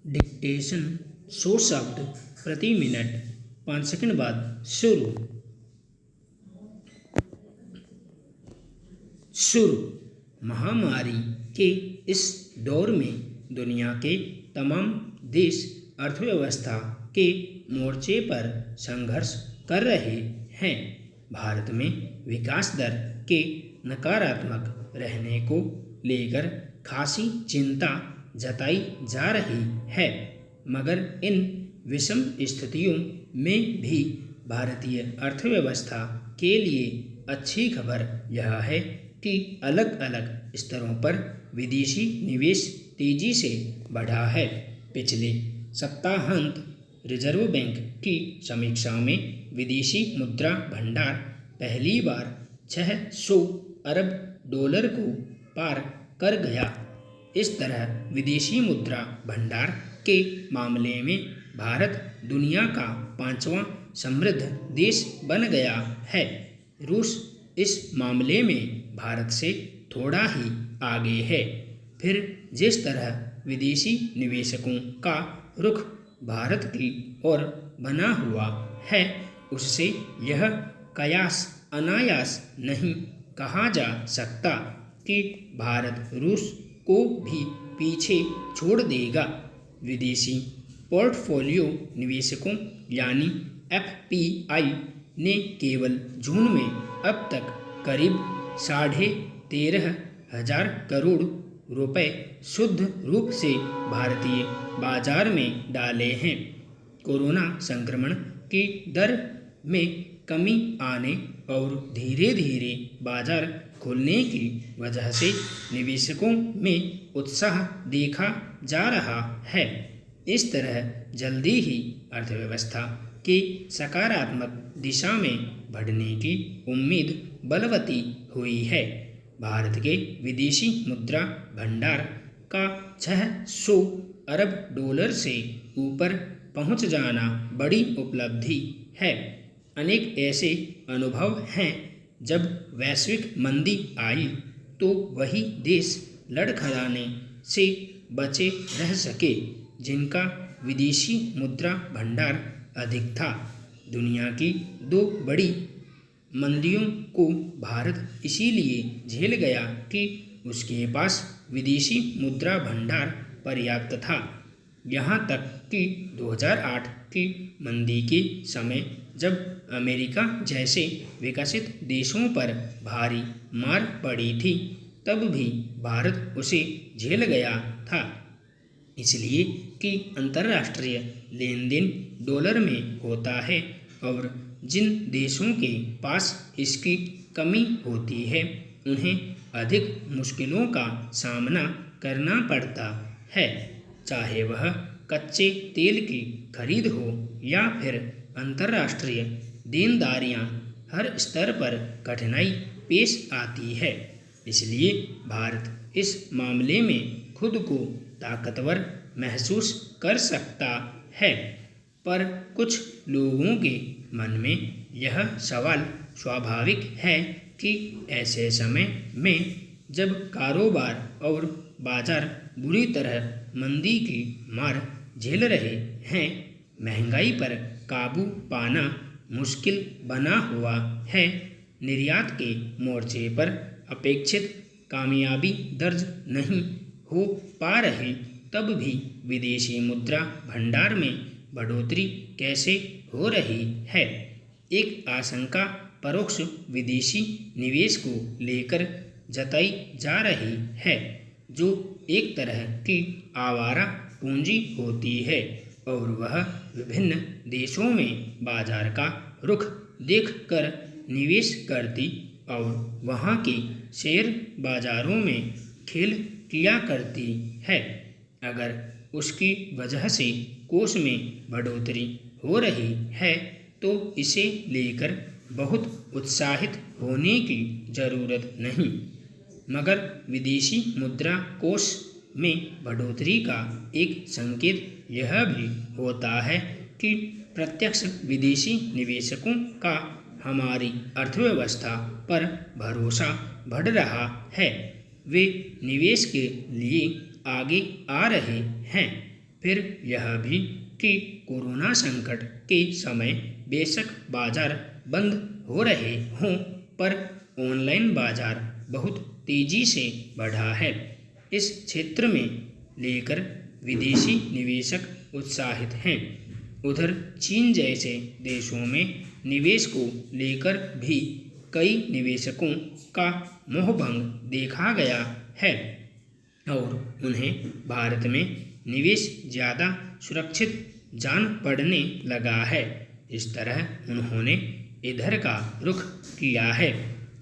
Dictation 100 शब्द प्रति minute 5 second बाद शुरू। महामारी के इस दौर में दुनिया के तमाम देश अर्थव्यवस्था के मोर्चे पर संघर्ष कर रहे हैं। भारत में विकास दर के नकारात्मक रहने को लेकर खासी चिंता जताई जा रही है, मगर इन विषम स्थितियों में भी भारतीय अर्थव्यवस्था के लिए अच्छी खबर यह है कि अलग अलग स्तरों पर विदेशी निवेश तेजी से बढ़ा है। पिछले सप्ताहांत रिजर्व बैंक की समीक्षा में विदेशी मुद्रा भंडार पहली बार 600 अरब डॉलर को पार कर गया। इस तरह विदेशी मुद्रा भंडार के मामले में भारत दुनिया का 5वां समृद्ध देश बन गया है। रूस इस मामले में भारत से थोड़ा ही आगे है। फिर जिस तरह विदेशी निवेशकों का रुख भारत की ओर बना हुआ है, उससे यह कयास अनायास नहीं कहा जा सकता कि भारत रूस को भी पीछे छोड़ देगा। विदेशी पोर्टफोलियो निवेशकों यानी एफपीआई ने केवल जून में अब तक करीब 13,500 करोड़ रुपए शुद्ध रूप से भारतीय बाजार में डाले हैं। कोरोना संक्रमण की दर में कमी आने और धीरे धीरे बाजार खुलने की वजह से निवेशकों में उत्साह देखा जा रहा है। इस तरह जल्दी ही अर्थव्यवस्था के सकारात्मक दिशा में बढ़ने की उम्मीद बलवती हुई है। भारत के विदेशी मुद्रा भंडार का 600 अरब डॉलर से ऊपर पहुंच जाना बड़ी उपलब्धि है। अनेक ऐसे अनुभव हैं जब वैश्विक मंदी आई तो वही देश लड़खड़ाने से बचे रह सके जिनका विदेशी मुद्रा भंडार अधिक था। दुनिया की 2 बड़ी मंदियों को भारत इसीलिए झेल गया कि उसके पास विदेशी मुद्रा भंडार पर्याप्त था। यहाँ तक कि 2008 की मंदी के समय जब अमेरिका जैसे विकसित देशों पर भारी मार पड़ी थी, तब भी भारत उसे झेल गया था, इसलिए कि अंतर्राष्ट्रीय लेन देन डॉलर में होता है और जिन देशों के पास इसकी कमी होती है उन्हें अधिक मुश्किलों का सामना करना पड़ता है, चाहे वह कच्चे तेल की खरीद हो या फिर अंतर्राष्ट्रीय देनदारियां। हर स्तर पर कठिनाई पेश आती है। इसलिए भारत इस मामले में खुद को ताकतवर महसूस कर सकता है, पर कुछ लोगों के मन में यह सवाल स्वाभाविक है कि ऐसे समय में जब कारोबार और बाजार बुरी तरह मंदी की मार झेल रहे हैं, महंगाई पर काबू पाना मुश्किल बना हुआ है, निर्यात के मोर्चे पर अपेक्षित कामयाबी दर्ज नहीं हो पा रही, तब भी विदेशी मुद्रा भंडार में बढ़ोतरी कैसे हो रही है। एक आशंका परोक्ष विदेशी निवेश को लेकर जताई जा रही है, जो एक तरह की आवारा पूंजी होती है और वह विभिन्न देशों में बाजार का रुख देखकर निवेश करती और वहाँ के शेयर बाजारों में खेल किया करती है। अगर उसकी वजह से कोष में बढ़ोतरी हो रही है तो इसे लेकर बहुत उत्साहित होने की जरूरत नहीं, मगर विदेशी मुद्रा कोष में बढ़ोतरी का एक संकेत यह भी होता है कि प्रत्यक्ष विदेशी निवेशकों का हमारी अर्थव्यवस्था पर भरोसा बढ़ रहा है। वे निवेश के लिए आगे आ रहे हैं। फिर यह भी कि कोरोना संकट के समय बेशक बाजार बंद हो रहे हों, पर ऑनलाइन बाजार बहुत तेजी से बढ़ा है। इस क्षेत्र में लेकर विदेशी निवेशक उत्साहित हैं। उधर चीन जैसे देशों में निवेश को लेकर भी कई निवेशकों का मोहभंग देखा गया है और उन्हें भारत में निवेश ज़्यादा सुरक्षित जान पड़ने लगा है। इस तरह उन्होंने इधर का रुख किया है।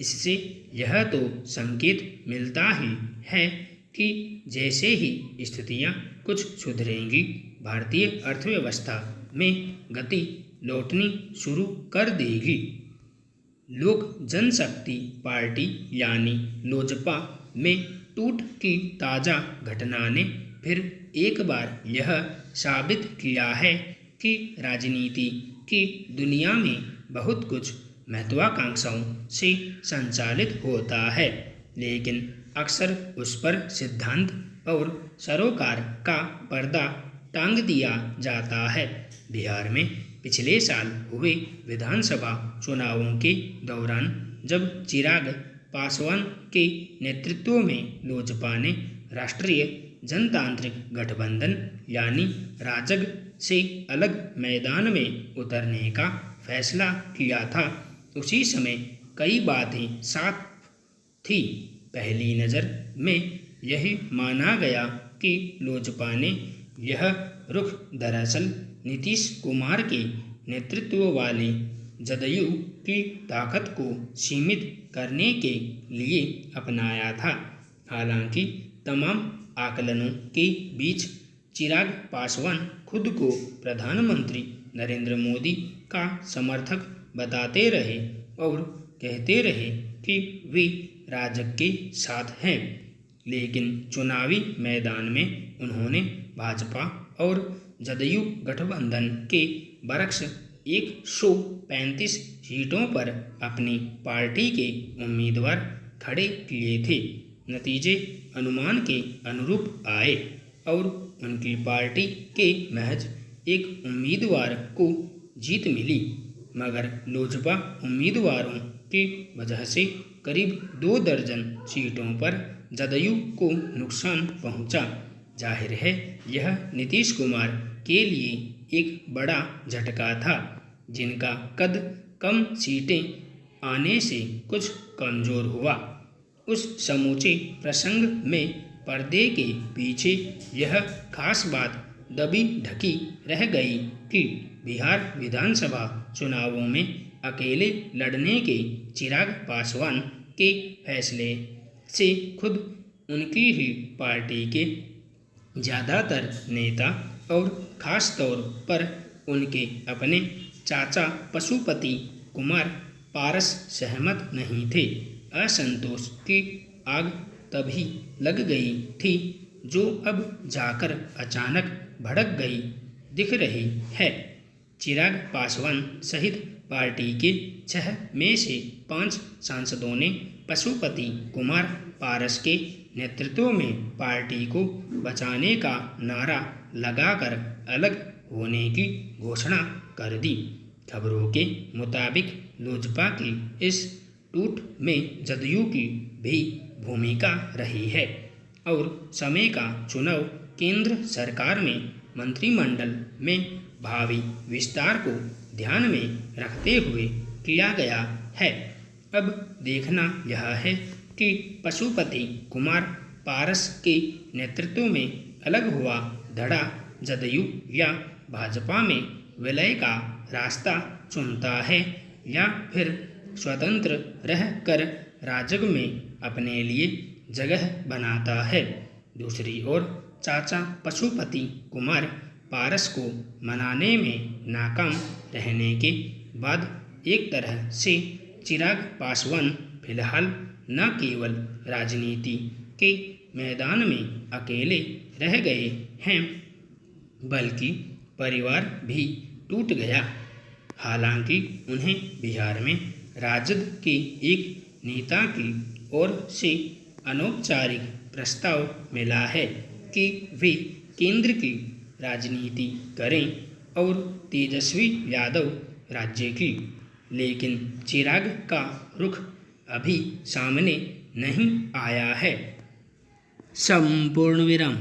इससे यह तो संकेत मिलता ही है कि जैसे ही स्थितियां कुछ सुधरेंगी, भारतीय अर्थव्यवस्था में गति लौटनी शुरू कर देगी। लोक जनशक्ति पार्टी यानी लोजपा में टूट की ताज़ा घटना ने फिर एक बार यह साबित किया है कि राजनीति की दुनिया में बहुत कुछ महत्वाकांक्षाओं से संचालित होता है, लेकिन अक्सर उस पर सिद्धांत और सरोकार का पर्दा टांग दिया जाता है। बिहार में पिछले साल हुए विधानसभा चुनावों के दौरान जब चिराग पासवान के नेतृत्व में लोजपा ने राष्ट्रीय जनतांत्रिक गठबंधन यानी राजग से अलग मैदान में उतरने का फैसला किया था, उसी समय कई बातें साफ थी। पहली नज़र में यही माना गया कि लोजपा ने यह रुख दरअसल नीतीश कुमार के नेतृत्व वाली जदयू की ताकत को सीमित करने के लिए अपनाया था। हालांकि तमाम आकलनों के बीच चिराग पासवान खुद को प्रधानमंत्री नरेंद्र मोदी का समर्थक बताते रहे और कहते रहे कि वे राजग के साथ हैं, लेकिन चुनावी मैदान में उन्होंने भाजपा और जदयू गठबंधन के बरक्स 135 सीटों पर अपनी पार्टी के उम्मीदवार खड़े किए थे। नतीजे अनुमान के अनुरूप आए और उनकी पार्टी के महज एक उम्मीदवार को जीत मिली, मगर लोजपा उम्मीदवारों की वजह से करीब 2 दर्जन सीटों पर जदयू को नुकसान पहुंचा। जाहिर है यह नीतीश कुमार के लिए एक बड़ा झटका था, जिनका कद कम सीटें आने से कुछ कमज़ोर हुआ। उस समूचे प्रसंग में पर्दे के पीछे यह खास बात दबी ढकी रह गई कि बिहार विधानसभा चुनावों में अकेले लड़ने के चिराग पासवान के फैसले से खुद उनकी ही पार्टी के ज़्यादातर नेता और ख़ास तौर पर उनके अपने चाचा पशुपति कुमार पारस सहमत नहीं थे। असंतोष की आग तभी लग गई थी जो अब जाकर अचानक भड़क गई दिख रही है। चिराग पासवान सहित पार्टी के 6 में से 5 सांसदों ने पशुपति कुमार पारस के नेतृत्व में पार्टी को बचाने का नारा लगाकर अलग होने की घोषणा कर दी। खबरों के मुताबिक लोजपा की इस टूट में जदयू की भी भूमिका रही है और समय का चुनाव केंद्र सरकार में मंत्रिमंडल में भावी विस्तार को ध्यान में रखते हुए किया गया है। अब देखना यह है कि पशुपति कुमार पारस के नेतृत्व में अलग हुआ धड़ा जदयू या भाजपा में विलय का रास्ता चुनता है या फिर स्वतंत्र रहकर राजग में अपने लिए जगह बनाता है। दूसरी ओर चाचा पशुपति कुमार पारस को मनाने में नाकाम रहने के बाद एक तरह से चिराग पासवान फिलहाल न केवल राजनीति के मैदान में अकेले रह गए हैं, बल्कि परिवार भी टूट गया। हालांकि उन्हें बिहार में राजद के एक नेता की ओर से अनौपचारिक प्रस्ताव मिला है कि वे केंद्र की राजनीति करें और तेजस्वी यादव राज्य की, लेकिन चिराग का रुख अभी सामने नहीं आया है। संपूर्ण विराम।